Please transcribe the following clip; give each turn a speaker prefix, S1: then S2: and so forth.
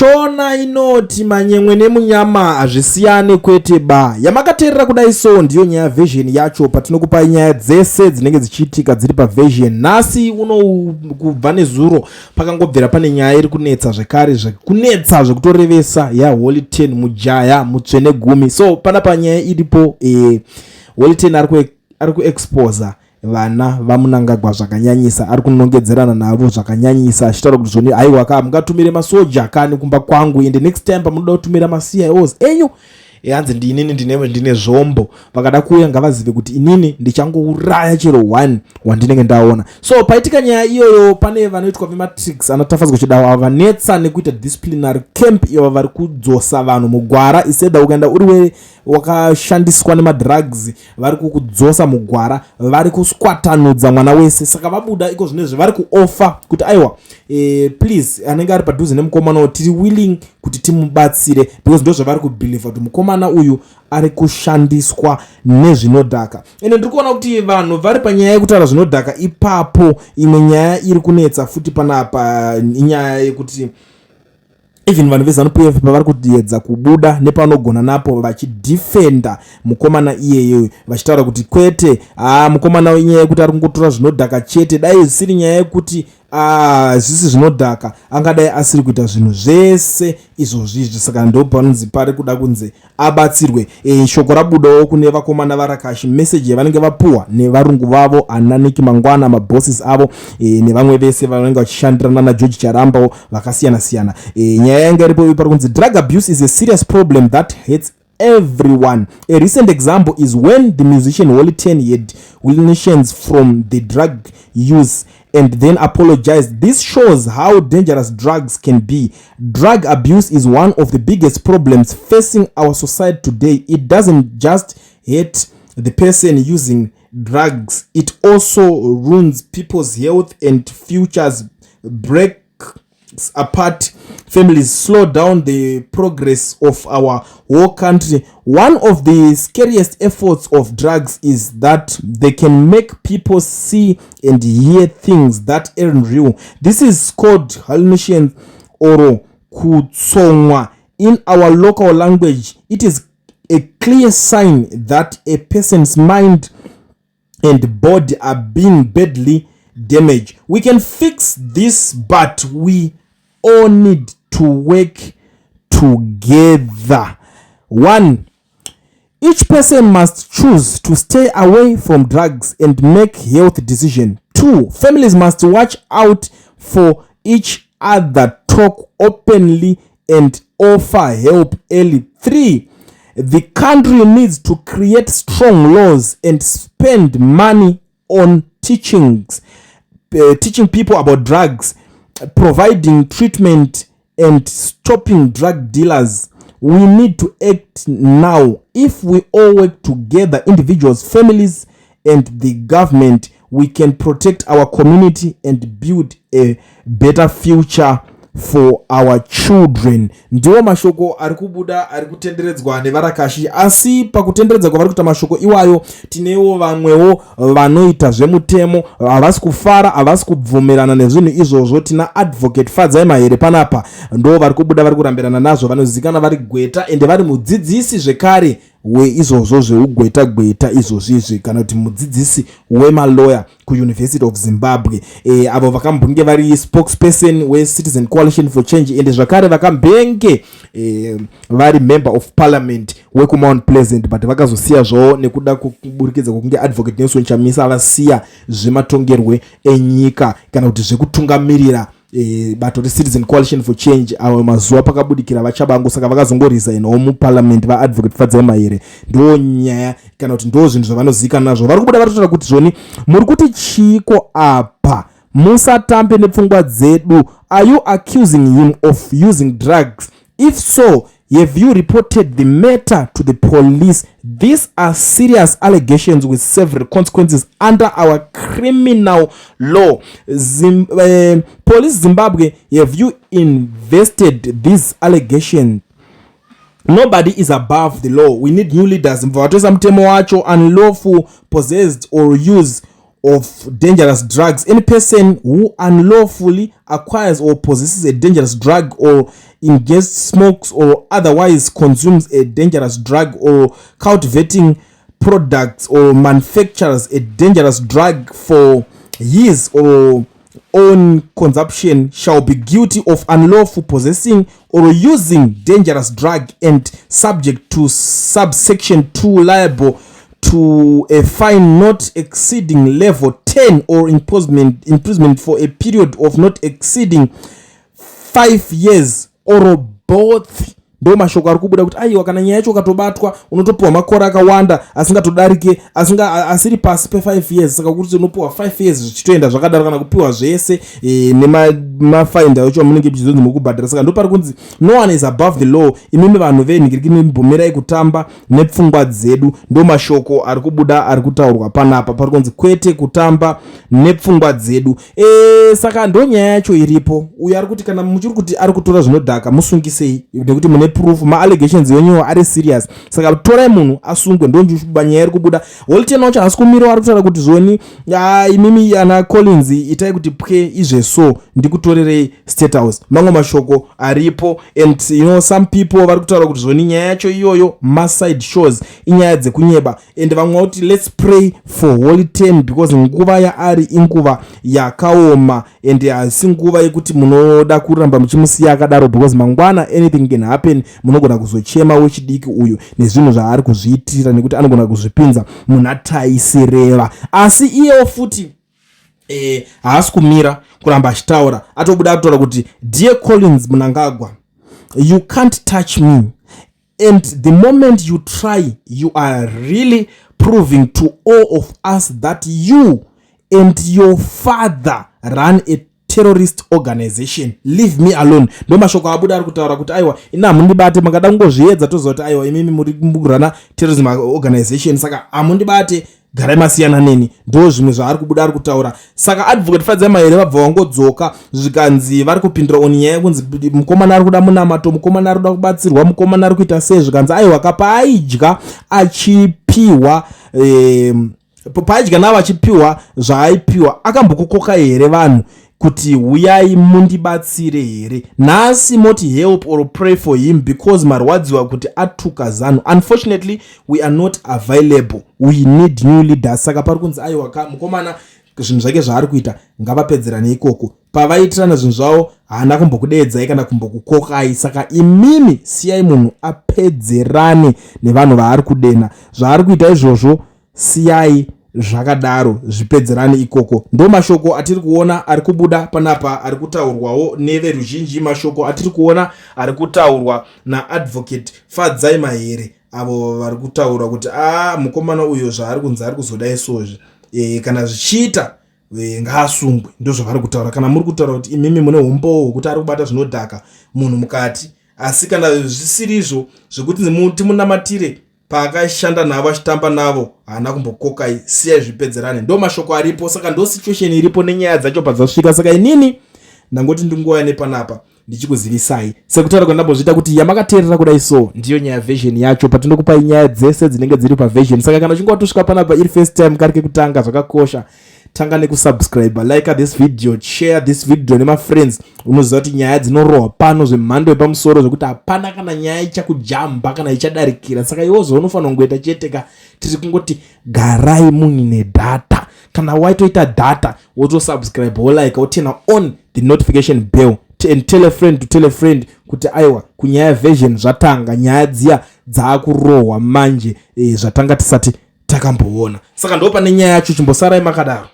S1: shona inoti manyemwe nemunyama hazvisiyane kwete ba. Yamakateerera kudai so ndiyo nyaya version yacho patinokupa nyaya dzese dzinenge dzichiitika dziri paversion. Nhasi uno kubva nezuro pakangobvera pane nyaya iri kunetsa zvekare kunetsa zvekutorevesa yaHolyten mujaya mutsvene gumi. So pana panyaya iripo Holyten ari kuexposa vana vaMnangagwa zvakanyanyisa, ari kunongedzerana navo zvakanyanyisa achitaura kuti zvoni aiwa ka mungatumire masoja kani kumba kwangu ende next time pamunoda kutumira maCIOs enyu yanzi inini ndine zvombo vakada kuuya ngavazive kuti inini ndichangouraya chero 1 wandinenge ndaona. So paitika nyaya iyoyo pane vanoitwa vematrix anotafadzwa chidawa vanetsa nekuita disciplinary camp iyo vari kudzosa vanhu mugwara iseda ukaenda uri wakashandiswa nemadrugs vari kukudzosa mugwara, vari kuswatanudza mwana wese. Saka vabuda iko zvinezvi vari kuoffer kuti aiwa please anenge ari padhuze nemukomana tiri willing kuti timubatsire because ndo zvavari kubelieve kuti mukomana uyu ari kushandiswa nezvinodhaka. Ende ndiri kuona kuti vanhu vari panyaya yekutaura zvinodhaka ipapo. Imwe nyaya iri kunetsa futi panapa inyaya yekuti even vanhu veZanupf pavari kuedza kubuda nepanogona napo vachidefenda mukomana iyeyo vachitaura kuti kwete mukomana inyaya yekuti ari kungotora zvinodhaka chete, dai zvisiri nyaya yekuti zvisi zvinodhaka angadai asiri kuita zvinhu zvese izvozvizvi. Saka ndo panonzi pari kuda kunze abatsirwe. Shoko rabudawo kune vakomana varakashi, message yavanenge vapuwa nevarungu vavo ananiki mangwana mabosses avo nevamwe vese vanenge vachishandirana naGeorge Charamba vakasiyana siyana. Nyaya yanga iripo pari kunzi drug abuse is a serious problem that hurts everyone. A recent example is when the musician Holyten had hallucinations from the drug use and then apologized. This shows how dangerous drugs can be. Drug abuse is one of the biggest problems facing our society today. It doesn't just hurt the person using drugs, it also ruins people's health and futures, breaks apart families, slow down the progress of our whole country. One of the scariest efforts of drugs is that they can make people see and hear things that aren't real. This is called hallucination or kutsongwa in our local language. It is a clear sign that a person's mind and body are being badly damaged. We can fix this, but we all need to work together. 1. Each person must choose to stay away from drugs and make health decisions. 2. Families must watch out for each other, talk openly, and offer help early. 3. The country needs to create strong laws and spend money on teaching people about drugs, providing treatment, and stopping drug dealers. We need to act now. If we all work together, individuals, families, and the government, we can protect our community and build a better future for our children. Ndiwo mashoko ari kubuda ari kutenderedzwa nevarakashi, asi pakutenderedza kwavari kuita mashoko iwayo tinewo vamwewo vanoita zvemutemo havasi kufara, havasi kubvumirana nezvinhu izvozvo. Tina advocate Fadzai Mahere panapa ndo vari kubuda vari kurambirana nazvo, vanozikana vari gweta ende vari mudzidzisi zvekare weizvozvo zveugweta izvozvizvi, kana kuti mudzidzisi wemaloya kuUniversity of Zimbabwe. Avo vakambunge vari spokesperson weCitizen Coalition for Change ende zvakare vakambenge vari member of parliament wekuMount Pleasant, but vakazosiya zvawo nekuda kuburikidza kwokunge advocate Nelson Chamisa vasiya zvematongerwe enyika kana kuti zvekutungamirira bato reCitizen Coalition for Change. Avo mazuva pakabudikira vachabangu, saka vakazongoresignawo muparliament vaadvocate Fadzai Mahere. Ndo nyaya kana kuti ndo zvinhu zvavanozikana nazvo. Vari kubuda varitotaura kuti zvoni muri kuti chiko apa, musatambe nepfungwa dzedu. Are you accusing him of using drugs? If so, have you reported the matter to the police? These are serious allegations with several consequences under our criminal law. Police Zimbabwe, have you invested these allegations? Nobody is above the law. We need new leaders. Mvawatosa mtemo wacho unlawful possessed or use of dangerous drugs. Any person who unlawfully acquires or possesses a dangerous drug or ingests, smokes, or otherwise consumes a dangerous drug, or cultivating products or manufactures a dangerous drug for his or own consumption shall be guilty of unlawful possessing or using dangerous drug and subject to subsection 2 liable to a fine not exceeding level 10 or imprisonment for a period of not exceeding 5 years or both. Ndo mashoko ari kubuda kuti aiwa kana nyaya yacho ukatobatwa unotopiwa makore akawanda asingatodarike asiri pasi pe5 years, saka kuti unopiwa 5 years zvichitoenda zvakadaro kana kupiwa zvese nemafaini acho amunenge muchizonzi mukubhadhara. Saka ndo pari kunzi no one is above the law. Imimi vanhu venhingiriki mibvumirai kutamba nepfungwa dzedu. Ndo mashoko ari kubuda ari kutaurwa panapa, pari kunzi kwete kutamba nepfungwa dzedu. Saka ndo nyaya yacho iripo. Uyo ari kuti kana muchiri kuti ari kutora zvinodhaka musungisei, nekuti mune proof ma allegations yenyu ari serious. Saka torai munhu asungwe. Ndo nyaya iri kubuda. Holyten wacho hasi kumira ari kutaura kuti zvoni imimi ana Collins itai kuti pwe izveso ndikutorerei state house. Mamwe mashoko aripo, and some people vari kutaura kuti zvoni nyaya yacho iyoyo ma side shows inyaya dzekunyeba, and vamwe kuti let's pray for Holyten because nguva yaari inguva yakaoma and hasi nguva yekuti munoda kuramba muchimusiya akadaro, because mangwana anything can happen. Munogona kuzochema wechidiki uyu nezvinhu zvaari kuzviitira nekuti anogona kuzvipinza muna taisereva. Asi iyewo futi haasi kumira kuramba achitaura, atobuda atotaura kuti dear Collins Mnangagwa, you can't touch me, and the moment you try you are really proving to all of us that you and your father run a terrorist organization. Leave me alone. Ndo mashoko abuda ari kutaura kuti aiwa ina mundibate, makada ngozviedza tozoti aiwa imimi muri kurana terrorism organization, saka amundibate, garai masiyana neni. Ndo zvimwe zvaari kubuda ari kutaura. Saka advocate Fadzai Mahere vabva vangodzoka zvikanzi vari kupindura onyaya kunzi mukomana ari kuda munamato, mukomana ari kuda kubatsirwa, mukomana ari kuita sei, zvikanzi aiwa kapaaidya achipiwa paidya navo achipiwa zvaaipiwa akambokukoka here vanhu kuti uyai mundibatsire here. Nhasi moti help or pray for him because marwadziwa kuti atuka Zanu. Unfortunately we are not available, we need new leaders. Saka pari kunzi aiwa mukomana zvinhu zvake zvaari kuita ngavapedzerane ikoko. Pavaitirana zvinhu zvavo haana kumbokudedzai kana kumbokukokai. Saka imimi siyai munhu apedzerane nevanhu vaari kudena. Zvaari kuita izvozvo siyai zvakadaro zvipedzerane ikoko. Ndo mashoko atiri kuona ari kubuda panapa ari kutaurwawo neveruzhinji. Mashoko atiri kuona ari kutaurwa naadvocate Fadzai Mahere, avo vari kutaura kuti mukomana uyo zvaari kunzi ari kuzoda isozvi kana zvichiita ngaasungwe. Ndo zvavari kutaura. Kana muri kutaura kuti imimi mune umbowo kuti ari kubata zvinodhaka munhu mukati, asi kana zvisirizvo zvekuti muti munamatire paakashanda navo achitamba navo haana kumbokokai, siyai zvipedzerane. Ndo mashoko aripo. Saka ndo situation iripo nenyaya dzacho padzasvika. Saka inini ndangoti ndinguva nepanapa ndichikuzivisai sekutaura kwandambozviita kuti yamakateerera kudai so ndiyo nyaya version yacho patinokupai nyaya dzese dzinenge dziri paversion. Saka kana uchinge watosvika panapa iri first time karike kutanga, zvakakosha tanga nekusubscribe, like this video, share this video nema friends. Unoziva kuti nyaya dzinorohwa pano zvemhando yepamusoro zvokuti hapana kana nyaya ichakujamba kana ichadarikira. Saka iwozvo unofanira kungoita cheteka tiri kungoti garai muine data. Kana waitoita data wotosubscribe, wolike, wotena on the notification bell and tell a friend to tell a friend kuti aiwa kunyaya version zvatanga, nyaya dziya dzaakurohwa manje zvatanga tisati takamboona. Saka ndo pane nyaya yacho, chimbosarai makadaro.